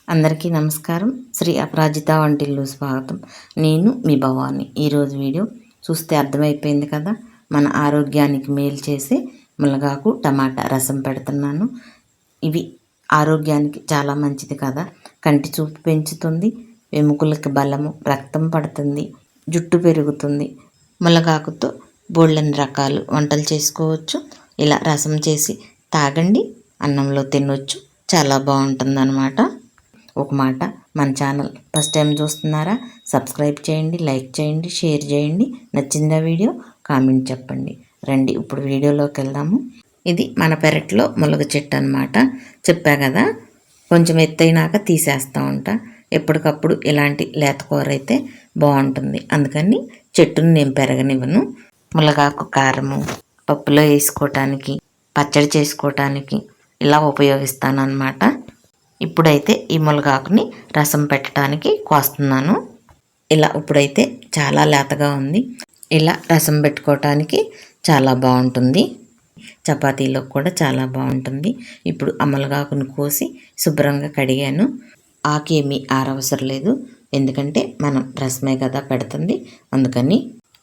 అందరికీ నమస్కారం. శ్రీ అపరాజిత వంటిల్లు స్వాగతం. నేను మీ భవాని. ఈరోజు వీడియో చూస్తే అర్థమైపోయింది కదా, మన ఆరోగ్యానికి మేలు చేసే మునగాకు టమాటా రసం పెడుతున్నాను. ఇవి ఆరోగ్యానికి చాలా మంచిది కదా. కంటి చూపు పెంచుతుంది, ఎముకలకి బలము, రక్తం పడుతుంది, జుట్టు పెరుగుతుంది. మునగాకుతో బోళ్ళని రకాలు వంటలు చేసుకోవచ్చు. ఇలా రసం చేసి తాగండి, అన్నంలో తినొచ్చు. చాలా బాగుంటుందన్నమాట. ఒక మాట, మన ఛానల్ ఫస్ట్ టైం చూస్తున్నారా? సబ్స్క్రైబ్ చేయండి, లైక్ చేయండి, షేర్ చేయండి. నచ్చిందా వీడియో? కామెంట్ చెప్పండి. రండి ఇప్పుడు వీడియోలోకి వెళ్దాము. ఇది మన పెరట్లో ములగ చెట్టు అనమాట. చెప్పా కదా, కొంచెం ఎత్తైనాక తీసేస్తూ ఉంటా. ఎప్పటికప్పుడు ఇలాంటి లేతకూర అయితే బాగుంటుంది, అందుకని చెట్టును నేను పెరగనివ్వను. ములగాకు కారము పప్పులో వేసుకోవటానికి, పచ్చడి చేసుకోవటానికి ఇలా ఉపయోగిస్తాను అన్నమాట. ఇప్పుడైతే ఈ మునగాకుని రసం పెట్టడానికి కోస్తున్నాను. ఇలా ఇప్పుడైతే చాలా లేతగా ఉంది. ఇలా రసం పెట్టుకోవటానికి చాలా బాగుంటుంది, చపాతీలో కూడా చాలా బాగుంటుంది. ఇప్పుడు ఆ మునగాకుని కోసి శుభ్రంగా కడిగాను. ఆకేమీ ఆరవసరం లేదు, ఎందుకంటే మనం రసమే కదా పెడుతుంది, అందుకని.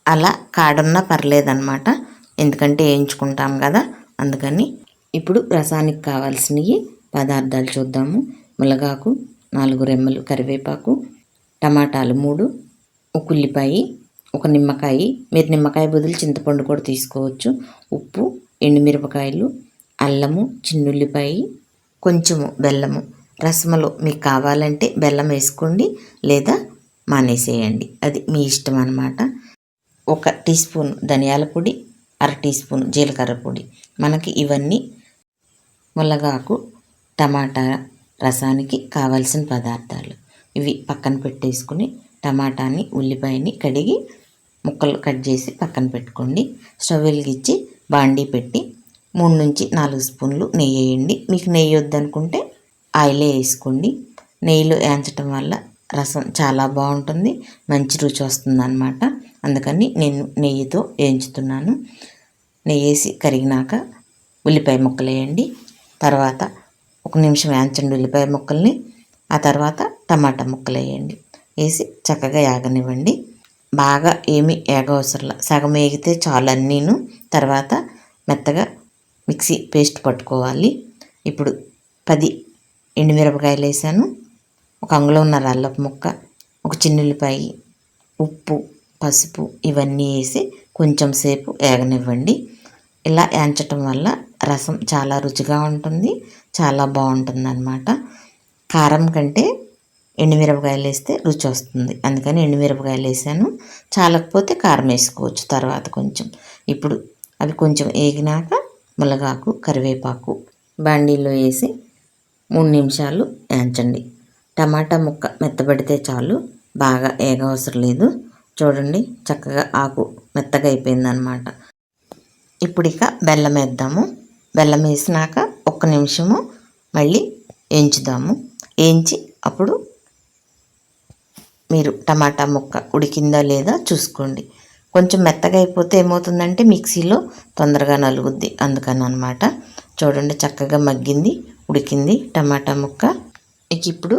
అలా కాడున్నా పర్లేదన్నమాట, ఎందుకంటే వేయించుకుంటాం కదా, అందుకని. ఇప్పుడు రసానికి కావాల్సినవి పదార్థాలు చూద్దాము. మునగాకు 4 రెమ్మలు, కరివేపాకు, టమాటాలు 3, ఒక ఉల్లిపాయ, ఒక నిమ్మకాయ, మీరు నిమ్మకాయ బదులు చింతపండు కూడా తీసుకోవచ్చు, ఉప్పు, ఎండుమిరపకాయలు, అల్లము, చిన్నుల్లిపాయ, కొంచెము బెల్లము. రసములో మీకు కావాలంటే బెల్లం వేసుకోండి, లేదా మానేసేయండి, అది మీ ఇష్టం అన్నమాట. 1 టీ స్పూన్ ధనియాల పొడి, 1/2 టీ స్పూన్ జీలకర్ర పొడి. మనకి ఇవన్నీ మునగాకు టమాటా రసానికి కావాల్సిన పదార్థాలు. ఇవి పక్కన పెట్టేసుకుని టమాటాని, ఉల్లిపాయని కడిగి ముక్కలు కట్ చేసి పక్కన పెట్టుకోండి. స్టవ్ వెలిగించి బాండీ పెట్టి 3 నుంచి 4 స్పూన్లు నెయ్యి వేయండి. మీకు నెయ్యి వద్దనుకుంటే ఆయిలే వేసుకోండి. నెయ్యిలో వేయించటం వల్ల రసం చాలా బాగుంటుంది, మంచి రుచి వస్తుంది అన్నమాట. అందుకని నేను నెయ్యితో వేయించుతున్నాను. నెయ్యి వేసి కరిగినాక ఉల్లిపాయ ముక్కలు వేయండి. తర్వాత 1 నిమిషం వేయించండి ఉల్లిపాయ ముక్కల్ని. ఆ తర్వాత టమాటా ముక్కలు వేయండి, వేసి చక్కగా ఏగనివ్వండి. బాగా ఏమీ ఏగవసరంలా, సగం వేగితే చాలు అన్నీను. తర్వాత మెత్తగా మిక్సీ పేస్ట్ పట్టుకోవాలి. ఇప్పుడు 10 ఎండుమిరపకాయలు వేసాను, 1 అంగుళంన్నర అల్లపు ముక్క, 1 చిన్నుల్లిపాయ, ఉప్పు, పసుపు ఇవన్నీ వేసి కొంచెం సేపు ఏగనివ్వండి. ఇలా వేయించటం వల్ల రసం చాలా రుచిగా ఉంటుంది, చాలా బాగుంటుంది అన్నమాట. కారం కంటే ఎండుమిరపకాయలు వేస్తే రుచి వస్తుంది, అందుకని ఎండుమిరపకాయలు వేసాను. చాలకపోతే కారం వేసుకోవచ్చు తర్వాత కొంచెం. ఇప్పుడు అవి కొంచెం వేగినాక మునగాకు, కరివేపాకు బాండీలో వేసి 3 నిమిషాలు వేయించండి. టమాటా ముక్క మెత్తబడితే చాలు, బాగా ఏగవసరం లేదు. చూడండి, చక్కగా ఆకు మెత్తగా అయిపోయిందనమాట. ఇప్పుడు ఇక బెల్లం వేద్దాము. బెల్లం వేసినాక 1 నిమిషము మళ్ళీ వేయించుదాము. వేయించి అప్పుడు మీరు టమాటా ముక్క ఉడికిందా లేదా చూసుకోండి. కొంచెం మెత్తగా అయిపోతే ఏమవుతుందంటే మిక్సీలో తొందరగా నలుగుద్ది, అందుకని అనమాట. చూడండి, చక్కగా మగ్గింది, ఉడికింది టమాటా ముక్క. ఇక ఇప్పుడు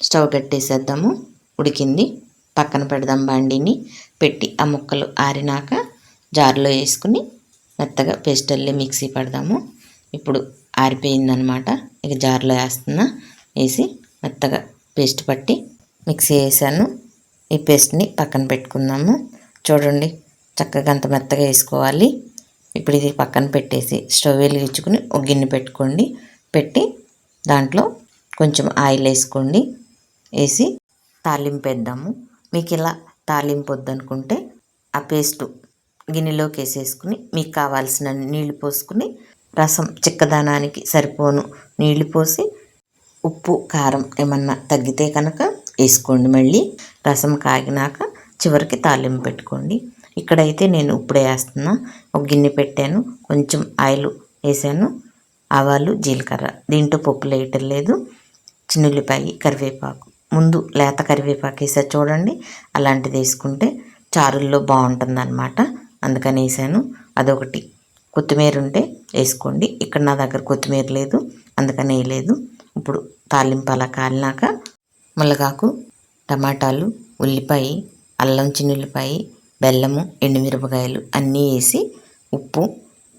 స్టవ్ కట్టేసేద్దాము. ఉడికింది, పక్కన పెడదాం. బాండీని పెట్టి ఆ ముక్కలు ఆరినాక జార్లో వేసుకుని మెత్తగా పేస్ట్ అల్లి మిక్సీ పడదాము. ఇప్పుడు ఆరిపోయిందనమాట. ఇక జార్లో వేస్తున్నా, వేసి మెత్తగా పేస్ట్ పట్టి మిక్సీ వేసాను. ఈ పేస్ట్ని పక్కన పెట్టుకుందాము. చూడండి, చక్కగా అంత మెత్తగా వేసుకోవాలి. ఇప్పుడు ఇది పక్కన పెట్టేసి స్టవ్ వెలిగించుకుని ఒక గిన్నె పెట్టుకోండి. పెట్టి దాంట్లో కొంచెం ఆయిల్ వేసుకోండి. వేసి తాలింపు వేద్దాము. మీకు ఇలా తాలింపు వద్దనుకుంటే ఆ పేస్టు గిన్నెలోకి వేసేసుకుని మీకు కావాల్సిన నీళ్లు పోసుకుని, రసం చిక్కదనానికి సరిపోను నీళ్లు పోసి, ఉప్పు కారం ఏమన్నా తగ్గితే కనుక వేసుకోండి. మళ్ళీ రసం కాగినాక చివరికి తాలింపు పెట్టుకోండి. ఇక్కడైతే నేను ఇప్పుడే వేస్తున్నా. ఒక గిన్నె పెట్టాను, కొంచెం ఆయిల్ వేసాను, ఆవాలు, జీలకర్ర. దీంట్లో పప్పులు వేయటం లేదు. చిన్నుల్లిపాయ, కరివేపాకు. ముందు లేత కరివేపాకు వేసా చూడండి, అలాంటిది వేసుకుంటే చారుల్లో బాగుంటుంది అన్నమాట, అందుకని వేసాను. అదొకటి. కొత్తిమీర ఉంటే వేసుకోండి. ఇక్కడ నా దగ్గర కొత్తిమీర లేదు, అందుకని వేయలేదు. ఇప్పుడు తాలింపు అలా కాలినాక మునగాకు, టమాటాలు, ఉల్లిపాయ, అల్లం చిన్నుల్లిపాయ, బెల్లము, ఎండుమిరపకాయలు అన్నీ వేసి ఉప్పు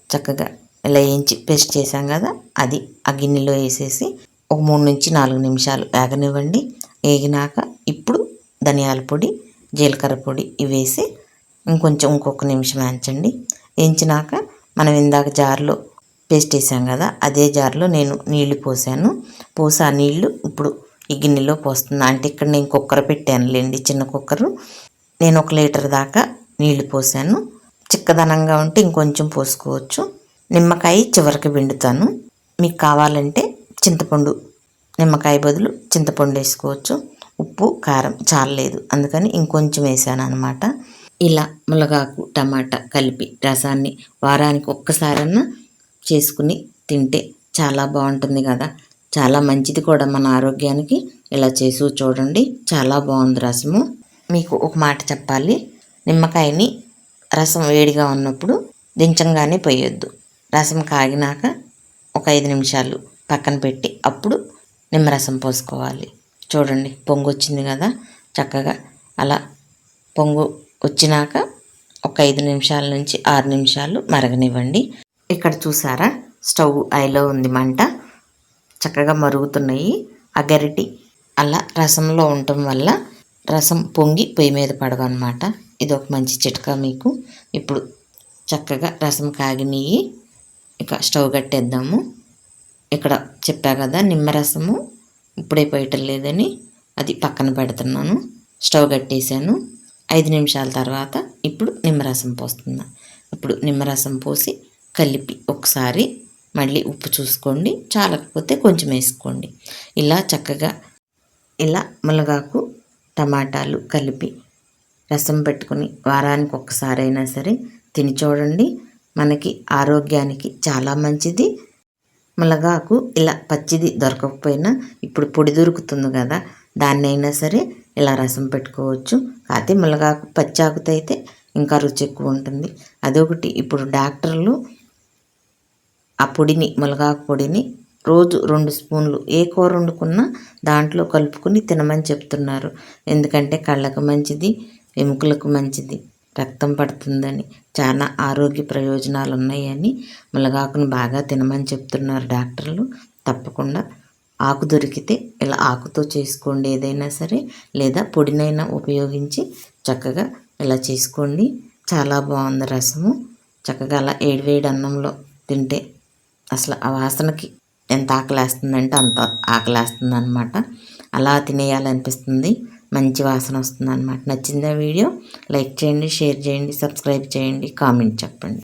చక్కగా ఇలా వేయించి పేస్ట్ చేసాం కదా, అది ఆ గిన్నెలో వేసేసి ఒక 3 నుంచి 4 నిమిషాలు వేగనివ్వండి. వేగినాక ఇప్పుడు ధనియాల పొడి, జీలకర్ర పొడి ఇవి వేసి ఇంకొక నిమిషం వేయించండి. వేయించినాక మనం ఇందాక జార్లో పేస్ట్ వేసాం కదా, అదే జార్లో నేను నీళ్లు పోసాను. పోసి ఆ నీళ్లు ఇప్పుడు ఈ గిన్నెలో పోస్తున్నా. అంటే ఇక్కడ నేను కుక్కర్ పెట్టానులేండి, చిన్న కుక్కరు. నేను 1 లీటర్ దాకా నీళ్లు పోసాను. చిక్కదనంగా ఉంటే ఇంకొంచెం పోసుకోవచ్చు. నిమ్మకాయ చివరికి పిండుతాను. మీకు కావాలంటే చింతపండు, నిమ్మకాయ బదులు చింతపండు వేసుకోవచ్చు. ఉప్పు కారం చాలలేదు, అందుకని ఇంకొంచెం వేసాను అనమాట. ఇలా మునగాకు టమాటా కలిపి రసాన్ని వారానికి ఒక్కసారన్నా చేసుకుని తింటే చాలా బాగుంటుంది కదా, చాలా మంచిది కూడా మన ఆరోగ్యానికి. ఇలా చేసి చూడండి, చాలా బాగుంది రసము. మీకు ఒక మాట చెప్పాలి, నిమ్మకాయని రసం వేడిగా ఉన్నప్పుడు దించంగానే పోయొద్దు. రసం కాగినాక ఒక 5 నిమిషాలు పక్కన పెట్టి అప్పుడు నిమ్మరసం పోసుకోవాలి. చూడండి పొంగు వచ్చింది కదా, చక్కగా అలా పొంగు వచ్చినాక ఒక 5 నిమిషాల నుంచి 6 నిమిషాలు మరగనివ్వండి. ఇక్కడ చూసారా, స్టవ్ ఐలో ఉంది, మంట చక్కగా మరుగుతున్నాయి. ఆ గరిటి అలా రసంలో ఉండటం వల్ల రసం పొంగి పొయ్యి మీద పడవన్నమాట. ఇది ఒక మంచి చిట్కా మీకు. ఇప్పుడు చక్కగా రసం కాగినవి, ఇక స్టవ్ కట్టేద్దాము. ఇక్కడ చెప్పా కదా నిమ్మరసము ఇప్పుడే పోయటం లేదని, అది పక్కన పెడుతున్నాను. స్టవ్ కట్టేసాను. 5 నిమిషాల తర్వాత ఇప్పుడు నిమ్మరసం పోస్తున్నా. ఇప్పుడు నిమ్మరసం పోసి కలిపి ఒకసారి మళ్ళీ ఉప్పు చూసుకోండి, చాలకపోతే కొంచెం వేసుకోండి. ఇలా చక్కగా ఇలా మునగాకు టమాటాలు కలిపి రసం పెట్టుకుని వారానికి ఒక్కసారైనా సరే తిని చూడండి. మనకి ఆరోగ్యానికి చాలా మంచిది. మునగాకు ఇలా పచ్చిది దొరకకపోయినా ఇప్పుడు పొడి దొరుకుతుంది కదా, దాన్ని అయినా సరే ఇలా రసం పెట్టుకోవచ్చు. కాకపోతే మునగాకు పచ్చాకుతో అయితే ఇంకా రుచి ఎక్కువ ఉంటుంది. అదొకటి, ఇప్పుడు డాక్టర్లు ఆ పొడిని, మునగాకు పొడిని రోజు 2 స్పూన్లు ఏ కూర వండుకున్నా దాంట్లో కలుపుకొని తినమని చెప్తున్నారు. ఎందుకంటే కళ్ళకు మంచిది, ఎముకలకు మంచిది, రక్తం పడుతుందని, చాలా ఆరోగ్య ప్రయోజనాలు ఉన్నాయని మునగాకును బాగా తినమని చెప్తున్నారు డాక్టర్లు. తప్పకుండా ఆకు దొరికితే ఇలా ఆకుతో చేసుకోండి ఏదైనా సరే, లేదా పొడినైనా ఉపయోగించి చక్కగా ఇలా చేసుకోండి. చాలా బాగుంది రసము. చక్కగా అలా వేడి అన్నంలో తింటే అసలు ఆ వాసనకి ఎంత ఆకలేస్తుందంటే అంత ఆకలేస్తుంది అనమాట. అలా తినేయాలనిపిస్తుంది, మంచి వాసన వస్తుంది అనమాట. నచ్చిందా వీడియో? లైక్ చేయండి, షేర్ చేయండి, సబ్స్క్రైబ్ చేయండి, కామెంట్ చెప్పండి.